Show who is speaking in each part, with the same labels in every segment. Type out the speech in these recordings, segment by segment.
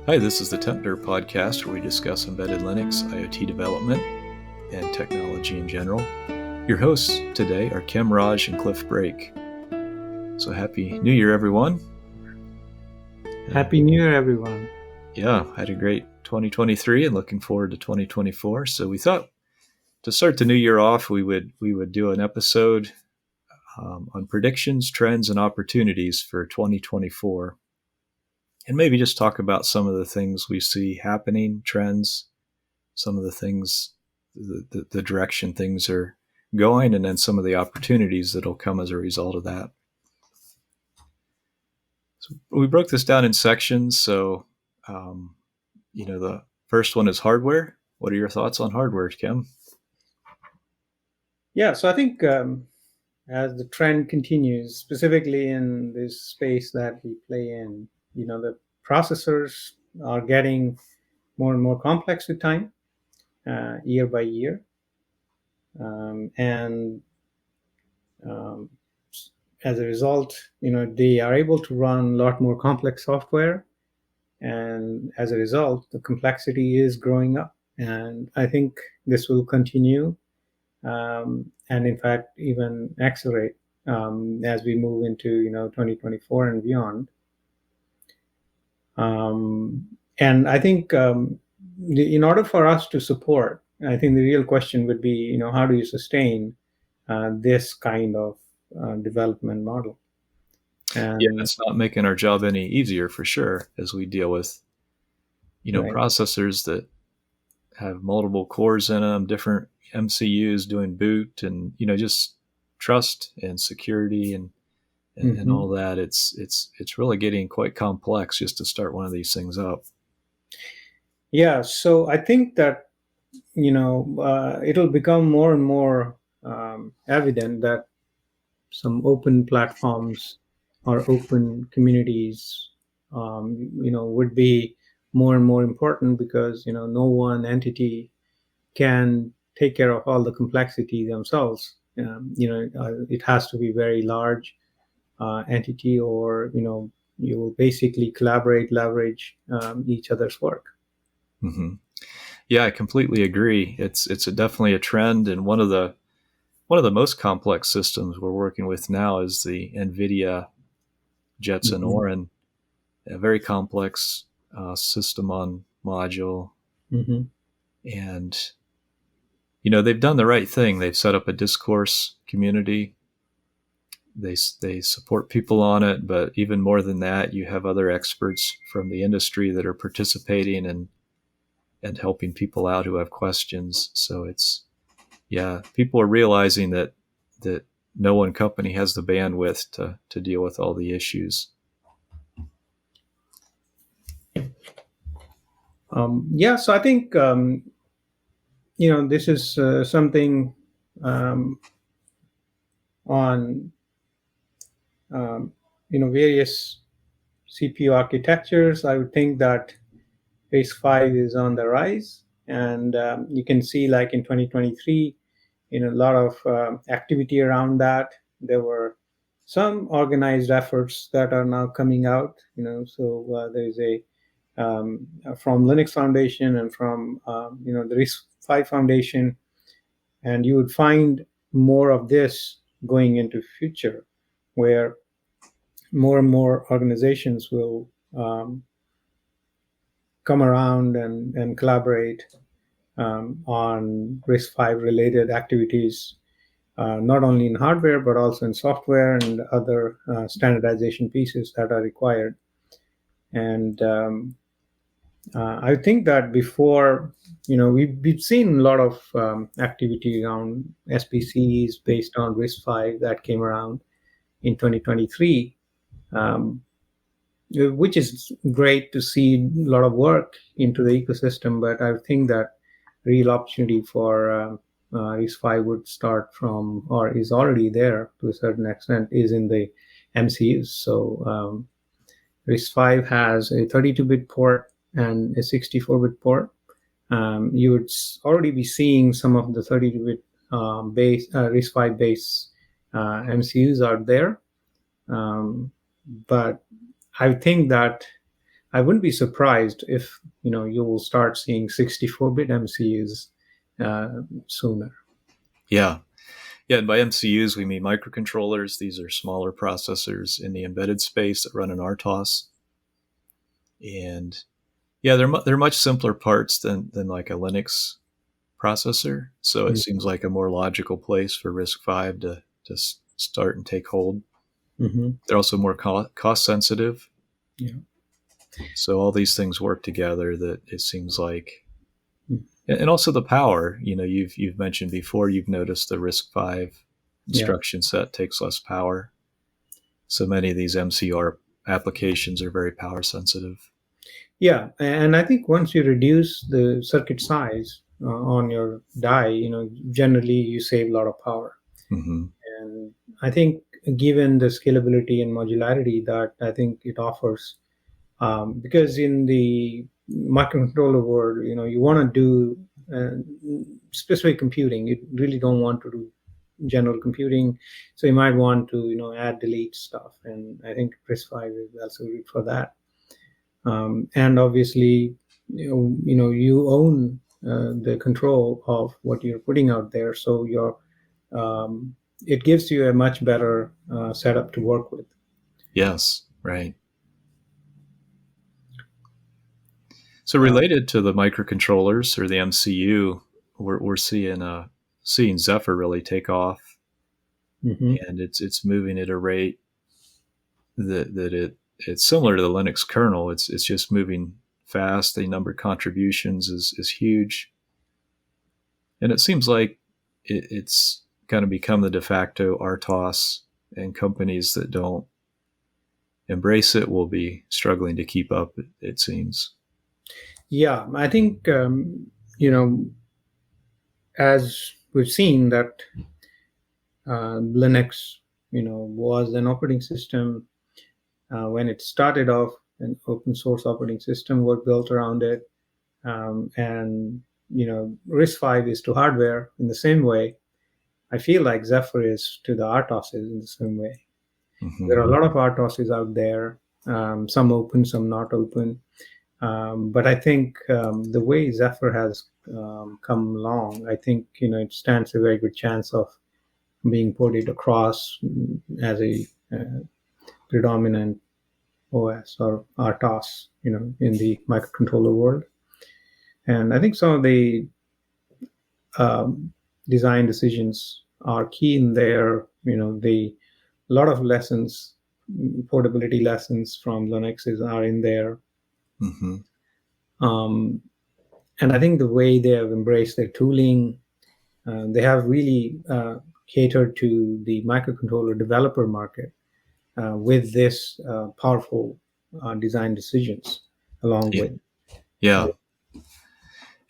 Speaker 1: Hi, this is the Tempter podcast where we discuss embedded Linux, IoT development, and technology in general. Your hosts today are Kim Raj and Cliff Brake. So happy New Year, everyone.
Speaker 2: Happy New Year, everyone.
Speaker 1: Yeah, had a great 2023 and looking forward to 2024. So we thought to start the new year off, we would do an episode on predictions, trends, and opportunities for 2024. And maybe just talk about some of the things we see happening, trends, some of the things, the direction things are going, and then some of the opportunities that'll come as a result of that. So we broke this down in sections. So, the first one is hardware. What are your thoughts on hardware, Kim?
Speaker 2: Yeah, so I think as the trend continues, specifically in this space that we play in, the processors are getting more and more complex with time, year by year. And as a result, they are able to run a lot more complex software. And as a result, the complexity is growing up. And I think this will continue. And in fact, even accelerate as we move into 2024 and beyond. And I think in order for us to support, I think the real question would be, how do you sustain this kind of development model?
Speaker 1: And yeah, it's not making our job any easier for sure as we deal with, right, processors that have multiple cores in them, different MCUs doing boot, and just trust and security and all that. It's really getting quite complex just to start one of these things up.
Speaker 2: Yeah, so I think that it'll become more and more evident that some open platforms or open communities would be more and more important, because no one entity can take care of all the complexity themselves. It has to be very large entity, or you will basically collaborate, leverage each other's work.
Speaker 1: Mm-hmm. Yeah, I completely agree. It's definitely a trend, and one of the most complex systems we're working with now is the NVIDIA Jetson Orin, a very complex system on module. And they've done the right thing. They've set up a discourse community. They support people on it, but even more than that, you have other experts from the industry that are participating and helping people out who have questions. So people are realizing that no one company has the bandwidth to deal with all the issues.
Speaker 2: So I think this is something on various CPU architectures. I would think that RISC-V is on the rise, and you can see, like in 2023, a lot of activity around that. There were some organized efforts that are now coming out. So there is a from Linux Foundation and from the RISC-V Foundation, and you would find more of this going into future, where more and more organizations will come around and collaborate on RISC-V related activities, not only in hardware but also in software and other standardization pieces that are required. And I think that before, we've seen a lot of activity around SBCs based on RISC-V that came around in 2023, which is great to see a lot of work into the ecosystem. But I think that real opportunity for RISC-V would start from, or is already there to a certain extent, is in the MCUs. So RISC-V has a 32-bit port and a 64-bit port. You would already be seeing some of the 32-bit RISC-V base MCUs out there. But I think that I wouldn't be surprised if you will start seeing 64-bit MCUs sooner.
Speaker 1: Yeah. Yeah, and by MCUs, we mean microcontrollers. These are smaller processors in the embedded space that run an RTOS. And yeah, they're much simpler parts than like a Linux processor. So it seems like a more logical place for RISC-V to start and take hold.
Speaker 2: Mm-hmm.
Speaker 1: They're also more cost sensitive.
Speaker 2: Yeah.
Speaker 1: So all these things work together that it seems like,
Speaker 2: Mm.
Speaker 1: and also the power. You've mentioned before. You've noticed the RISC-V
Speaker 2: Yeah.
Speaker 1: instruction set takes less power. So many of these MCR applications are very power sensitive.
Speaker 2: Yeah, and I think once you reduce the circuit size on your die, generally you save a lot of power.
Speaker 1: Mm-hmm.
Speaker 2: And I think given the scalability and modularity that I think it offers, because in the microcontroller world, you want to do specific computing. You really don't want to do general computing, so you might want to add delete stuff, and I think RISC-V is also good for that. And obviously, you own the control of what you're putting out there, so um, it gives you a much better setup to work with.
Speaker 1: Yes, right. So
Speaker 2: Uh,
Speaker 1: related to the microcontrollers or the MCU, we're seeing Zephyr really take off,
Speaker 2: mhm.
Speaker 1: and it's moving at a rate it's similar to the Linux kernel. It's just moving fast. The number of contributions is huge, and it seems like it's kind of become the de facto RTOS, and companies that don't embrace it will be struggling to keep up. It seems.
Speaker 2: Yeah, I think you know as we've seen that Linux, was an operating system when it started off. An open source operating system was built around it, and RISC-V is to hardware in the same way. I feel like Zephyr is to the RTOSes in the same way. There
Speaker 1: Mm-hmm.
Speaker 2: are a lot of RTOSes out there, some open, some not open. But I think the way Zephyr has come along, I think it stands a very good chance of being ported across as a predominant OS or RTOS, in the microcontroller world. And I think some of the design decisions are key in there. The a lot of lessons, portability lessons from Linux are in there.
Speaker 1: Mm-hmm.
Speaker 2: Um, and I think the way they have embraced their tooling, they have really catered to the microcontroller developer market with this powerful design decisions along
Speaker 1: Yeah.
Speaker 2: with.
Speaker 1: Yeah.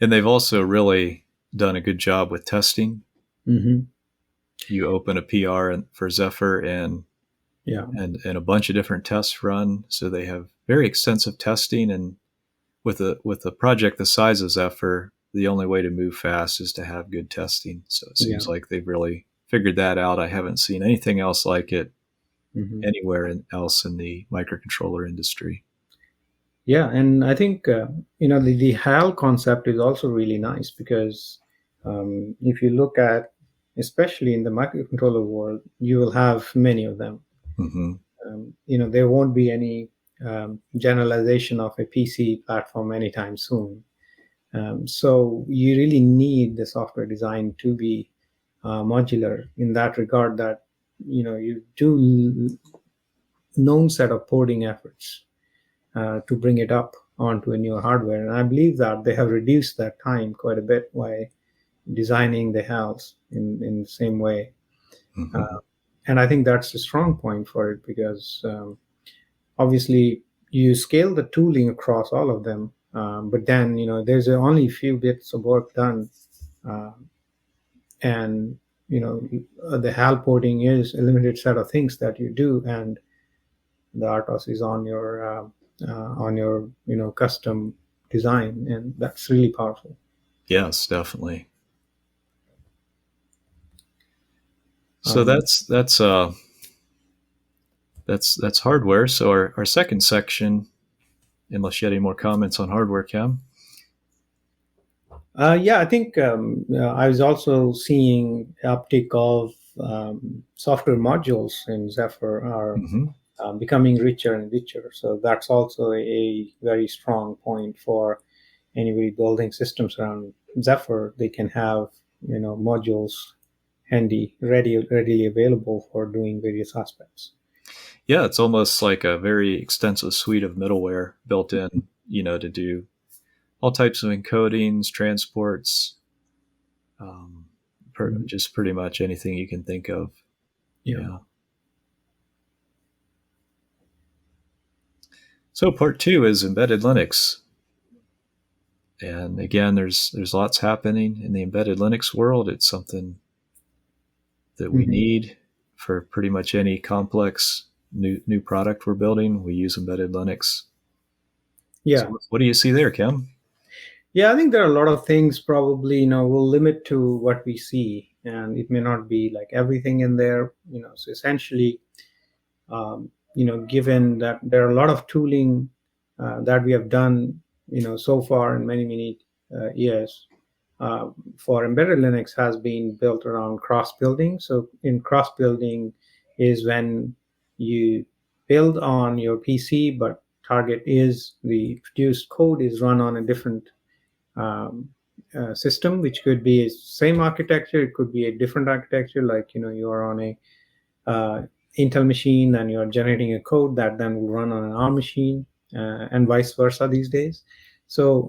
Speaker 1: And they've also really done a good job with testing.
Speaker 2: Mm-hmm.
Speaker 1: You open a PR for Zephyr,
Speaker 2: Yeah.
Speaker 1: and a bunch of different tests run. So they have very extensive testing, and with a project the size of Zephyr, the only way to move fast is to have good testing. So it
Speaker 2: Yeah.
Speaker 1: seems like they've really figured that out. I haven't seen anything else like it
Speaker 2: Mm-hmm.
Speaker 1: anywhere else in the microcontroller industry.
Speaker 2: Yeah, and I think the HAL concept is also really nice because if you look at, especially in the microcontroller world, you will have many of them.
Speaker 1: Mm-hmm.
Speaker 2: There won't be any generalization of a PC platform anytime soon. So you really need the software design to be modular in that regard. That you do known set of porting efforts to bring it up onto a newer hardware. And I believe that they have reduced that time quite a bit by designing the house in the same way.
Speaker 1: Mm-hmm.
Speaker 2: Uh, and I think that's a strong point for it because obviously you scale the tooling across all of them, but then there's only a few bits of work done, uh, and the HAL porting is a limited set of things that you do, and the RTOS is on your custom design, and that's really powerful.
Speaker 1: Yes, definitely. So
Speaker 2: Um,
Speaker 1: that's hardware. So our second section unless you had any more comments on hardware, Cam.
Speaker 2: Yeah, I think I was also seeing uptick of software modules in Zephyr are
Speaker 1: Mm-hmm.
Speaker 2: becoming richer and richer. So that's also a very strong point for anybody building systems around Zephyr. They can have modules handy, readily available for doing various aspects.
Speaker 1: Yeah, it's almost like a very extensive suite of middleware built in, to do all types of encodings, transports, just pretty much anything you can think of. Yeah. So part 2 is embedded Linux. And again, there's lots happening in the embedded Linux world. It's something that we need for pretty much any complex new product we're building. We use embedded Linux.
Speaker 2: Yeah.
Speaker 1: So what do you see there, Kim?
Speaker 2: Yeah, I think there are a lot of things probably, we'll limit to what we see, and it may not be like everything in there, so essentially, given that there are a lot of tooling that we have done, so far in many years, for embedded Linux has been built around cross building. So in cross building is when you build on your PC, but target is the produced code is run on a different system, which could be a same architecture, it could be a different architecture, like you are on a Intel machine and you're generating a code that then will run on an ARM machine, and vice versa these days. So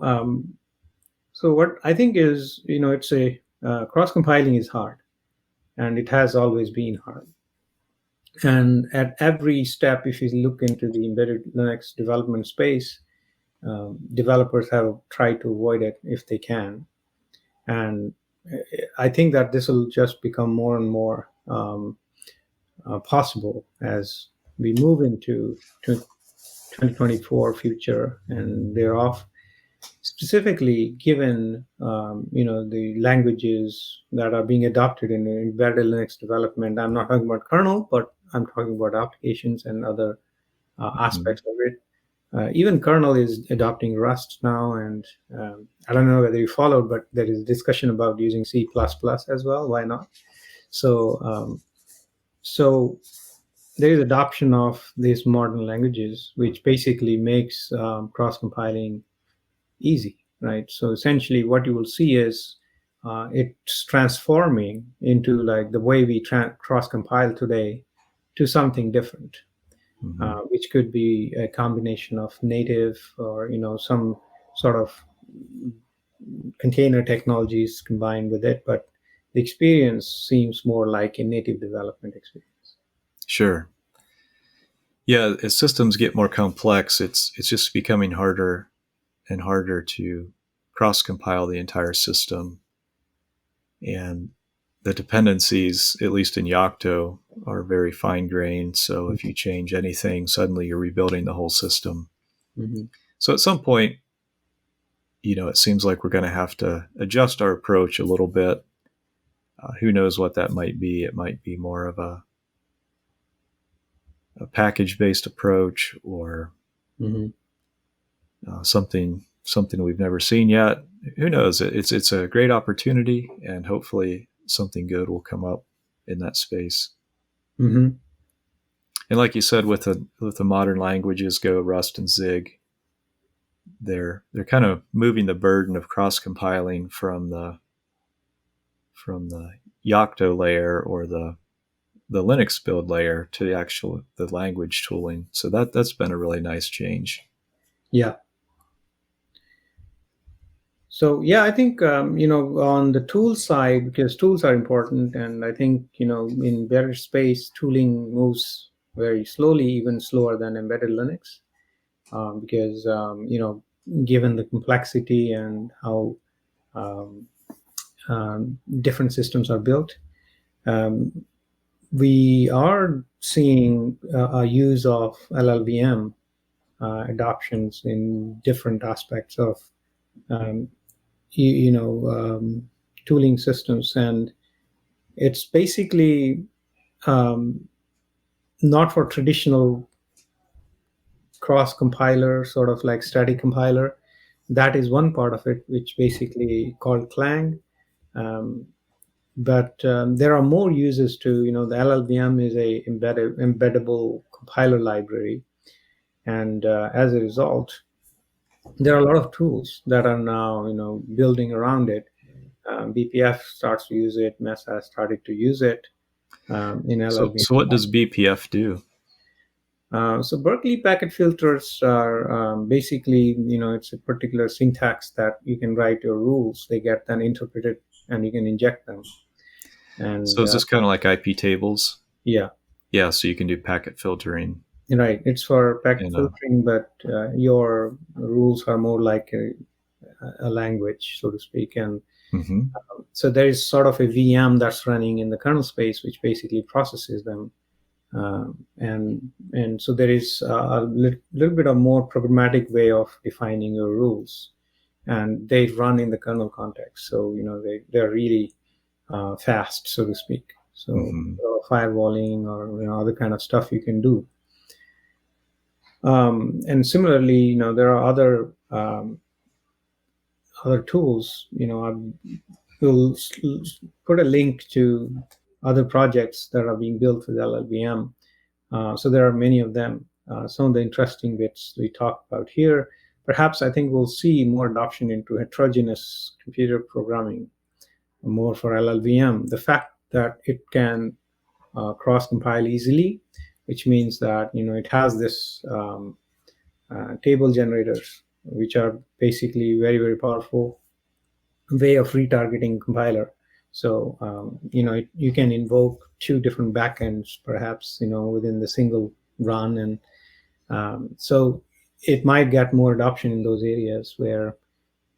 Speaker 2: what I think is, it's a cross compiling is hard, and it has always been hard. And at every step, if you look into the embedded Linux development space, developers have tried to avoid it if they can. And I think that this will just become more and more possible as we move into 2024 future and thereof. Specifically, given the languages that are being adopted in embedded Linux development, I'm not talking about kernel, but I'm talking about applications and other aspects of it. Even kernel is adopting Rust now, and I don't know whether you followed, but there is discussion about using C++ as well. Why not? So there is adoption of these modern languages, which basically makes cross-compiling easy, right? So essentially, what you will see is it's transforming into like the way we cross-compile today to something different. Which could be a combination of native or some sort of container technologies combined with it, but the experience seems more like a native development experience.
Speaker 1: Sure. Yeah, as systems get more complex, it's just becoming harder and harder to cross compile the entire system, and the dependencies, at least in Yocto, are very fine grained. So if you change anything, suddenly you're rebuilding the whole system. So at some point, it seems like we're going to have to adjust our approach a little bit. Who knows what that might be? It might be more of a package-based approach, or something we've never seen yet. Who knows? It's a great opportunity, and hopefully something good will come up in that space. And like you said, with the modern languages, Go, Rust, and Zig, they're kind of moving the burden of cross compiling from the Yocto layer or the Linux build layer to the language tooling. So that's been a really nice change.
Speaker 2: Yeah. So yeah, I think on the tool side, because tools are important, and I think in better space, tooling moves very slowly, even slower than embedded Linux, because given the complexity and how different systems are built, we are seeing a use of LLVM adoptions in different aspects of tooling systems, and it's basically not for traditional cross compiler, sort of like static compiler. That is one part of it, which basically called Clang. Um, but there are more uses to, the LLVM is a embeddable compiler library. And as a result, there are a lot of tools that are now, building around it. BPF starts to use it. Mesa has started to use it in LLVM.
Speaker 1: So what does BPF do?
Speaker 2: So Berkeley packet filters are basically, it's a particular syntax that you can write your rules. They get then interpreted and you can inject them. And
Speaker 1: so is this kind of like IP tables?
Speaker 2: Yeah.
Speaker 1: Yeah, so you can do packet filtering.
Speaker 2: Right. It's for packet filtering, but your rules are more like a language, so to speak. And so there is sort of a VM that's running in the kernel space, which basically processes them. And so there is a little bit of more programmatic way of defining your rules, and they run in the kernel context. So they're really fast, so to speak. So firewalling or other kind of stuff you can do. And similarly, there are other tools. We'll put a link to other projects that are being built with LLVM. So there are many of them. Some of the interesting bits we talked about here. Perhaps I think we'll see more adoption into heterogeneous computer programming, more for LLVM. The fact that it can cross-compile easily, which means that it has this table generators, which are basically very, very powerful way of retargeting compiler. So you can invoke two different backends, perhaps within the single run, and so it might get more adoption in those areas where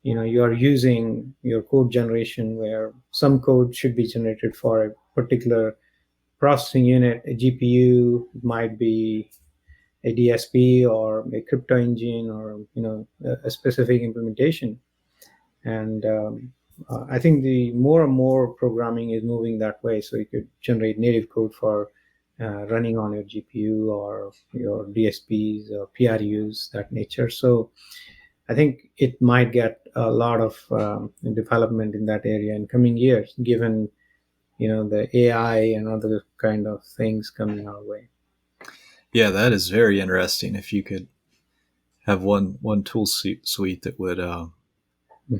Speaker 2: you are using your code generation, where some code should be generated for a particular processing unit, a GPU, might be a DSP or a crypto engine, or a specific implementation. And I think the more and more programming is moving that way. So you could generate native code for running on your GPU or your DSPs or PRUs, that nature. So I think it might get a lot of development in that area in coming years, given the AI and other kind of things coming our way.
Speaker 1: Yeah, that is very interesting. If you could have one tool suite that would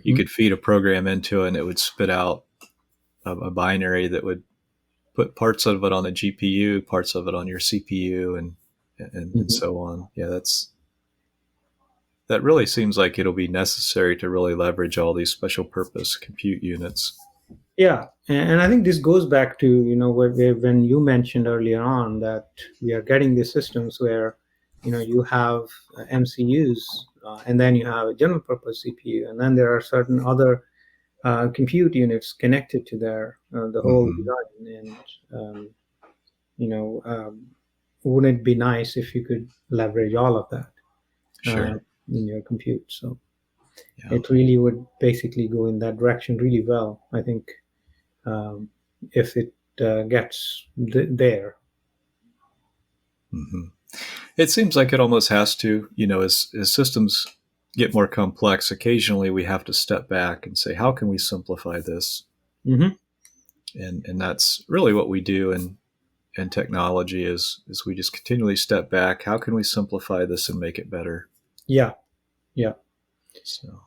Speaker 1: you could feed a program into it and it would spit out a binary that would put parts of it on the GPU, parts of it on your CPU, and so on. Yeah, that really seems like it'll be necessary to really leverage all these special purpose compute units.
Speaker 2: Yeah, and I think this goes back to when you mentioned earlier on that we are getting these systems where you have MCUs, and then you have a general purpose CPU, and then there are certain other compute units connected to the whole design. And wouldn't it be nice if you could leverage all of that in your compute? So it really would basically go in that direction really well, I think, if it gets there.
Speaker 1: It seems like it almost has to, as systems get more complex, occasionally we have to step back and say, how can we simplify this? And that's really what we do in technology is we just continually step back. How can we simplify this and make it better?
Speaker 2: Yeah.
Speaker 1: So,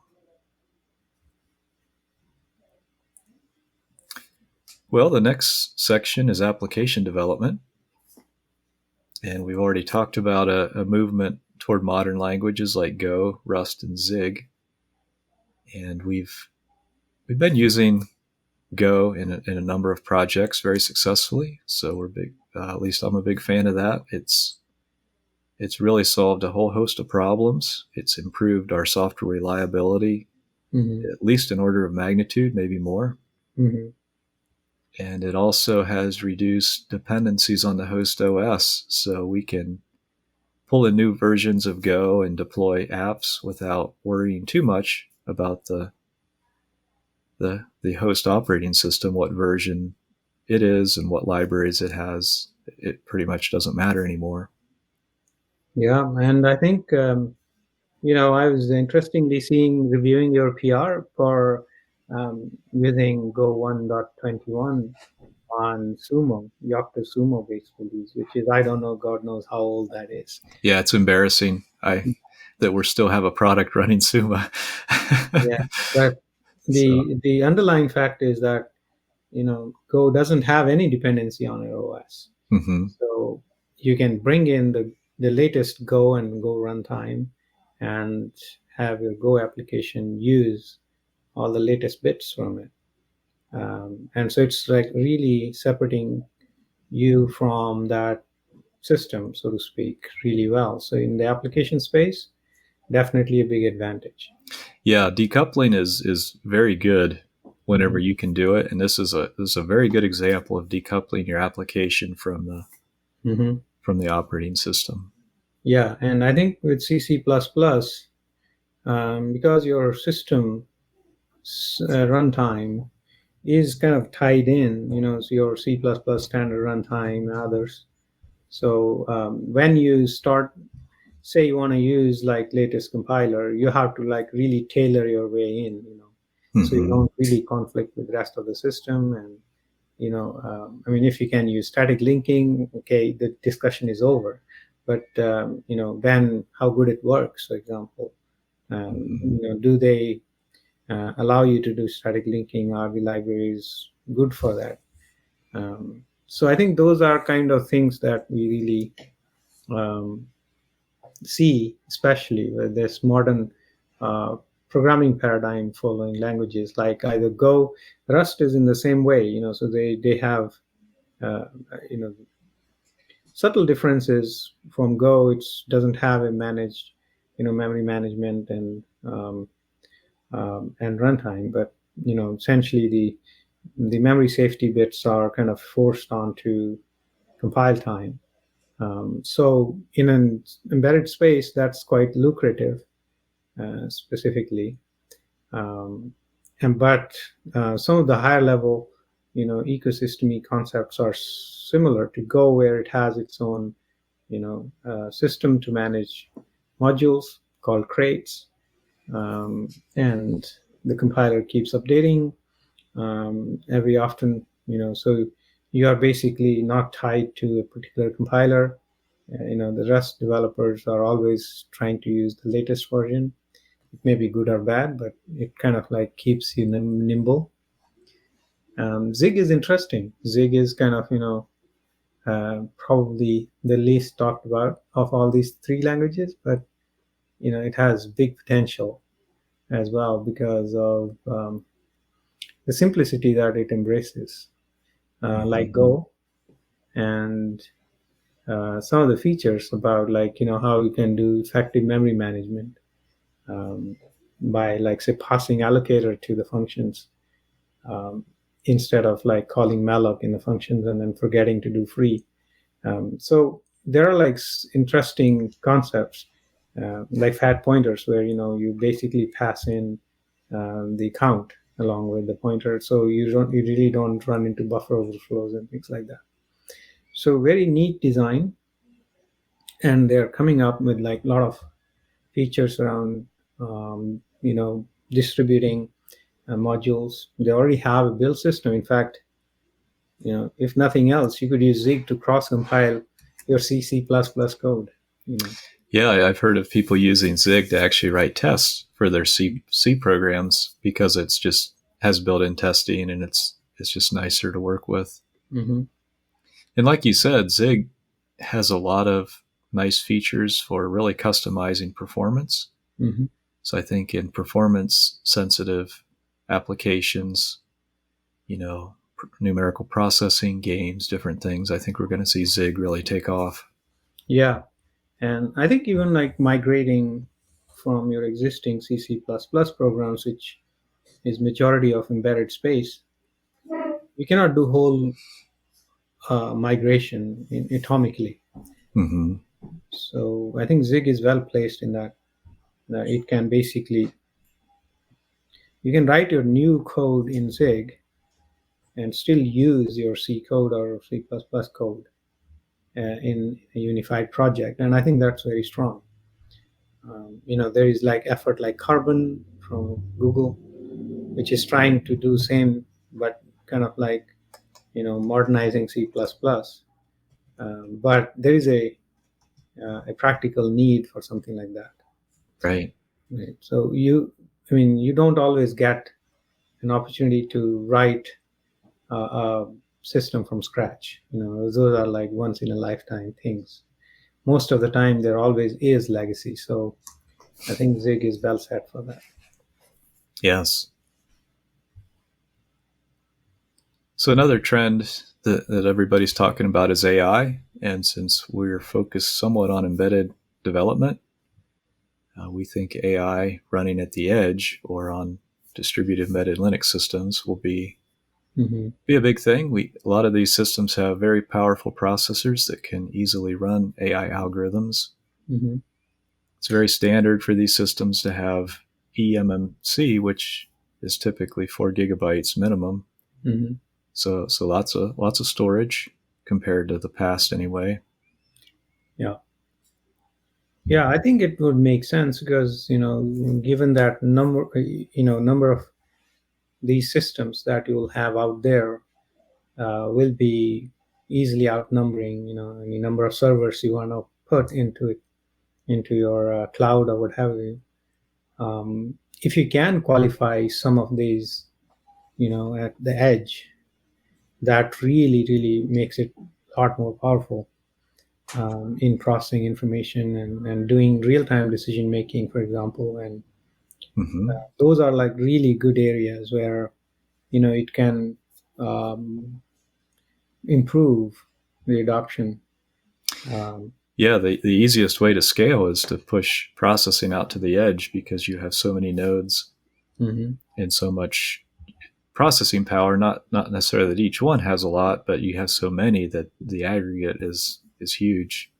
Speaker 1: well, the next section is application development. And we've already talked about a movement toward modern languages like Go, Rust, and Zig. And we've been using Go in a number of projects very successfully. So we're big. At least I'm a big fan of that. It's really solved a whole host of problems. It's improved our software reliability, at least an order of magnitude, maybe more. And it also has reduced dependencies on the host OS, so we can pull in new versions of Go and deploy apps without worrying too much about the host operating system, what version it is and what libraries it has. It pretty much doesn't matter anymore.
Speaker 2: Yeah, and I think I was interestingly reviewing your PR for using Go 1.21 on Sumo, Yocto Sumo based release, which is, I don't know, God knows how old that is.
Speaker 1: Yeah, it's embarrassing. That we still have a product running Suma.
Speaker 2: Yeah, but
Speaker 1: So,
Speaker 2: the underlying fact is that Go doesn't have any dependency on your OS.
Speaker 1: mhm.
Speaker 2: So you can bring in the latest Go and Go runtime and have your Go application use all the latest bits from it. And so it's like really separating you from that system, so to speak, really well. So in the application space, definitely a big advantage.
Speaker 1: Yeah, decoupling is very good whenever
Speaker 2: Mhm.
Speaker 1: you can do it, and this is a very good example of decoupling your application
Speaker 2: Mhm.
Speaker 1: from the operating system.
Speaker 2: Yeah, and I think with CC++, because your system runtime is kind of tied in, so your C++ standard runtime and others. So when you start, say you want to use like latest compiler, you have to like really tailor your way in, so you
Speaker 1: Hmm.
Speaker 2: don't really conflict with the rest of the system. And I mean, if you can use static linking, okay, the discussion is over. But then how good it works, for example, do they allow you to do static linking? Are the libraries good for that? So I think those are kind of things that we really um, see, especially with this modern uh, programming paradigm following languages like either Go, Rust is in the same way. So they have uh, you know subtle differences from Go. It doesn't have a managed memory management and runtime, but essentially the memory safety bits are kind of forced onto compile time. So in an embedded space, that's quite lucrative, specifically. Um, and but some of the higher level, ecosystemy concepts are similar to Go, where it has its own, system to manage modules called crates, and the compiler keeps updating every often, so you are basically not tied to a particular compiler. The Rust developers are always trying to use the latest version. It may be good or bad, but it kind of like keeps you nimble. Zig is interesting. Zig is kind of, probably the least talked about of all these three languages, but it has big potential as well because of the simplicity that it embraces, like
Speaker 1: Hmm.
Speaker 2: Go, and some of the features about like how you can do effective memory management um, by like say passing allocator to the functions, um, instead of like calling malloc in the functions and then forgetting to do free. So there are like interesting concepts, like fat pointers, where you basically pass in the count along with the pointer, so you really don't run into buffer overflows and things like that. So very neat design, and they're coming up with like a lot of features around distributing modules. They already have a build system. In fact, if nothing else, you could use Zig to cross compile your C++ code. You know.
Speaker 1: Yeah, I've heard of people using Zig to actually write tests for their C programs because it's just has built-in testing and it's just nicer to work with.
Speaker 2: Mm-hmm.
Speaker 1: And like you said, Zig has a lot of nice features for really customizing performance.
Speaker 2: Mm-hmm.
Speaker 1: So I think in performance sensitive applications, numerical processing, games, different things, I think we're going to see Zig really take off.
Speaker 2: Yeah, and I think even like migrating from your existing C++ programs, which is majority of embedded space, you cannot do whole migration atomically.
Speaker 1: Hmm.
Speaker 2: So I think Zig is well placed in that. It can basically, you can write your new code in Zig and still use your C code or C++ code. in a unified project, and I think that's very strong. There is like effort like Carbon from Google, which is trying to do same, but kind of like modernizing C++. But there is a practical need for something like that.
Speaker 1: Right.
Speaker 2: Right. So you don't always get an opportunity to write a system from scratch. Those are like once in a lifetime things. Most of the time, there always is legacy. So I think Zig is well set for that.
Speaker 1: Yes. So another trend that everybody's talking about is AI. And since we're focused somewhat on embedded development, we think AI running at the edge or on distributed embedded Linux systems will be a big thing. A lot of these systems have very powerful processors that can easily run AI algorithms. It's very standard for these systems to have eMMC, which is typically 4 gigabytes minimum. So lots of storage compared to the past anyway.
Speaker 2: Yeah, I think it would make sense because given that number of these systems that you'll have out there will be easily outnumbering any number of servers you want to put into your cloud or what have you. If you can qualify some of these at the edge, that really makes it a lot more powerful in processing information and doing real-time decision making, for example. And those are like really good areas where it can improve the adoption.
Speaker 1: Yeah, the easiest way to scale is to push processing out to the edge because you have so many nodes and so much processing power. Not necessarily that each one has a lot, but you have so many that the aggregate is huge.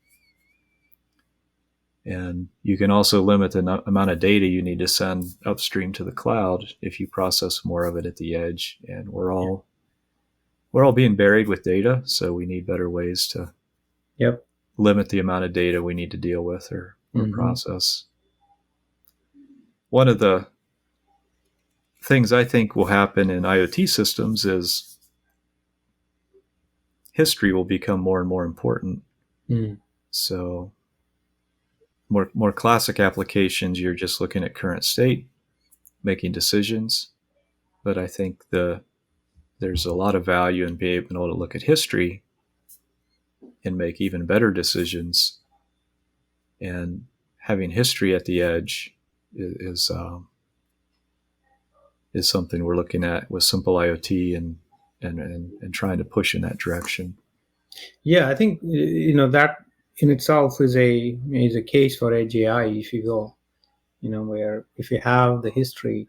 Speaker 1: And you can also limit the amount of data you need to send upstream to the cloud if you process more of it at the edge. And we're all being buried with data, so we need better ways to limit the amount of data we need to deal with or process. One of the things I think will happen in IoT systems is history will become more and more important. So more classic applications, you're just looking at current state, making decisions. But I think there's a lot of value in being able to look at history and make even better decisions. And having history at the edge is something we're looking at with simple IoT and trying to push in that direction.
Speaker 2: Yeah, I think that in itself is a case for edge AI, if you will. Where if you have the history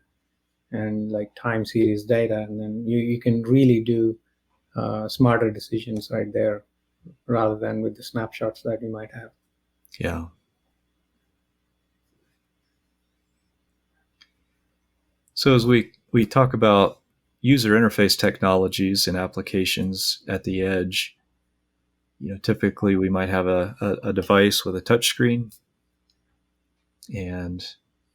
Speaker 2: and like time series data, and then you can really do smarter decisions right there rather than with the snapshots that you might have.
Speaker 1: Yeah. So as we talk about user interface technologies and applications at the edge, typically we might have a device with a touchscreen, and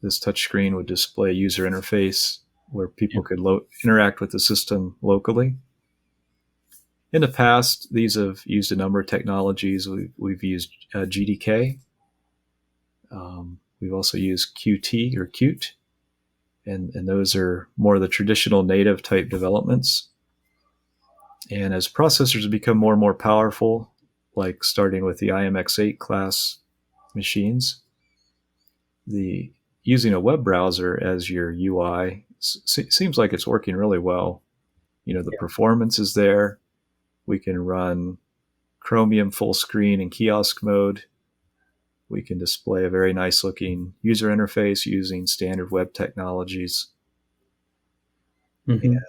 Speaker 1: this touchscreen would display a user interface where people could interact with the system locally. In the past, these have used a number of technologies. We've used GDK. We've also used Qt or Qt, and those are more of the traditional native type developments. And as processors become more and more powerful, like starting with the IMX8 class machines, using a web browser as your UI seems like it's working really well. The performance is there. We can run Chromium full screen in kiosk mode. We can display a very nice looking user interface using standard web technologies. And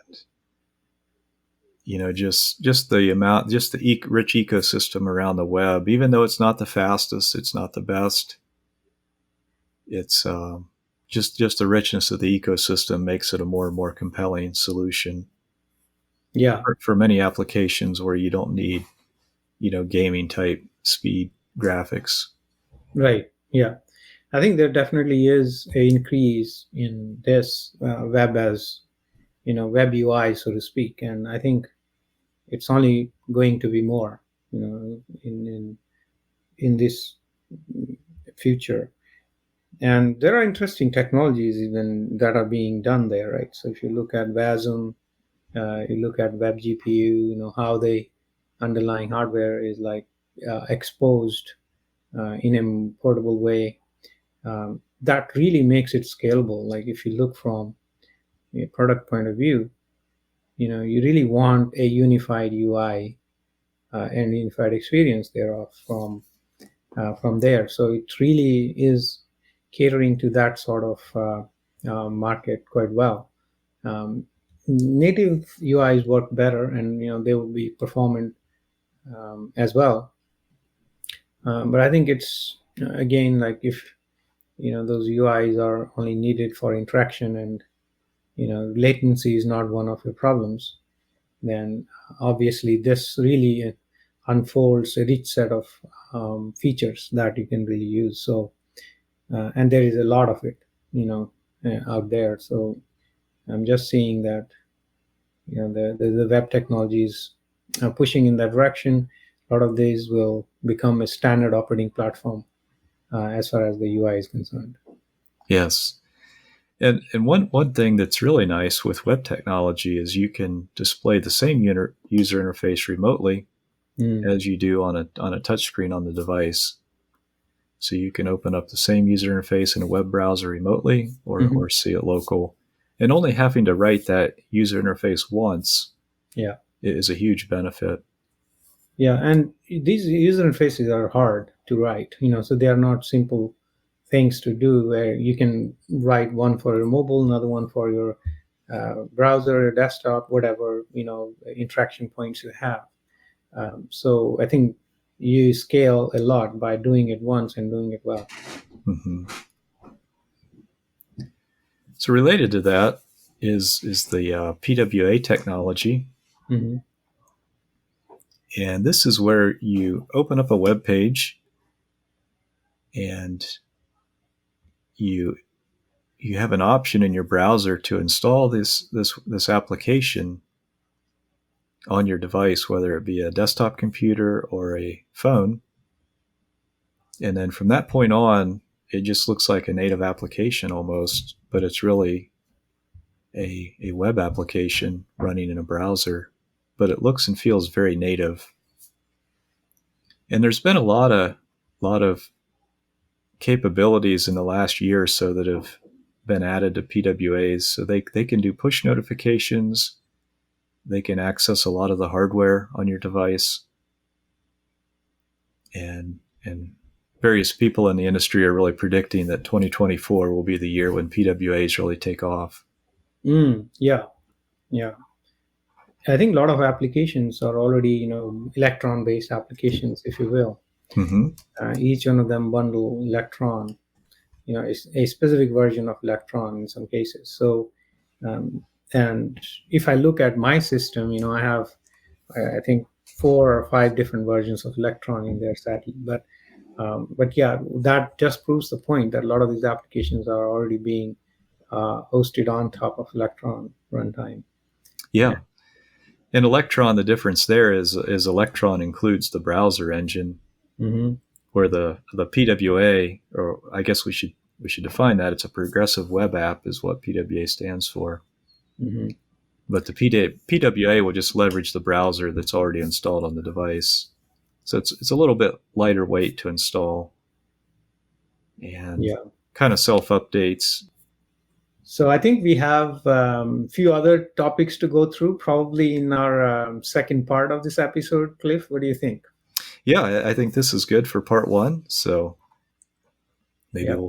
Speaker 1: just the rich ecosystem around the web, even though it's not the fastest, it's not the best, it's just the richness of the ecosystem makes it a more and more compelling solution.
Speaker 2: Yeah.
Speaker 1: For many applications where you don't need, gaming type speed graphics.
Speaker 2: Right. Yeah. I think there definitely is an increase in this web as, web UI, so to speak. And I think it's only going to be more, in this future. And there are interesting technologies even that are being done there, right? So if you look at WASM, you look at WebGPU, how the underlying hardware is like exposed in a portable way. That really makes it scalable. Like if you look from a product point of view, you really want a unified UI and unified experience thereof from there. So it really is catering to that sort of market quite well. Native UIs work better, and they will be performant as well. But I think it's again, like if those UIs are only needed for interaction, and latency is not one of your problems, then obviously this really unfolds a rich set of features that you can really use. So and there is a lot of it, out there. So I'm just seeing that the web technologies are pushing in that direction. A lot of these will become a standard operating platform as far as the UI is concerned.
Speaker 1: Yes. And one thing that's really nice with web technology is you can display the same user interface remotely as you do on a touchscreen on the device. So you can open up the same user interface in a web browser remotely or see it local. And only having to write that user interface once is a huge benefit.
Speaker 2: Yeah, and these user interfaces are hard to write, so they are not simple things to do, where you can write one for your mobile, another one for your browser, desktop, whatever, interaction points you have. So I think you scale a lot by doing it once and doing it well.
Speaker 1: Mm-hmm. So related to that is the PWA technology.
Speaker 2: Mm-hmm.
Speaker 1: And this is where you open up a web page and you have an option in your browser to install this application on your device, whether it be a desktop computer or a phone. And then from that point on, it just looks like a native application almost, but it's really a web application running in a browser, but it looks and feels very native. And there's been a lot of capabilities in the last year or so that have been added to PWAs. So they can do push notifications. They can access a lot of the hardware on your device. And various people in the industry are really predicting that 2024 will be the year when PWAs really take off.
Speaker 2: Yeah. I think a lot of applications are already, electron-based applications, if you will.
Speaker 1: Mm-hmm.
Speaker 2: Each one of them bundle Electron, a specific version of Electron in some cases. So, and if I look at my system, I have, I think, 4 or 5 different versions of Electron in there, sadly. But yeah, that just proves the point that a lot of these applications are already being hosted on top of Electron runtime.
Speaker 1: Yeah. And Electron, the difference there is Electron includes the browser engine, where the PWA, or I guess we should define that. It's a progressive web app is what PWA stands for. But the PWA will just leverage the browser that's already installed on the device. So it's a little bit lighter weight to install and kind of self-updates.
Speaker 2: So I think we have a few other topics to go through, probably in our second part of this episode. Cliff, what do you think?
Speaker 1: Yeah, I think this is good for part 1. So maybe we'll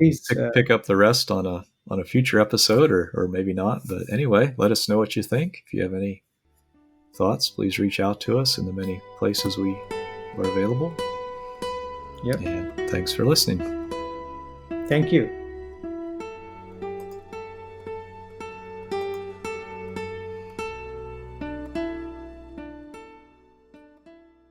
Speaker 1: pick up the rest on a future episode, or maybe not. But anyway, let us know what you think. If you have any thoughts, please reach out to us in the many places we are available.
Speaker 2: Yep.
Speaker 1: And thanks for listening.
Speaker 2: Thank you.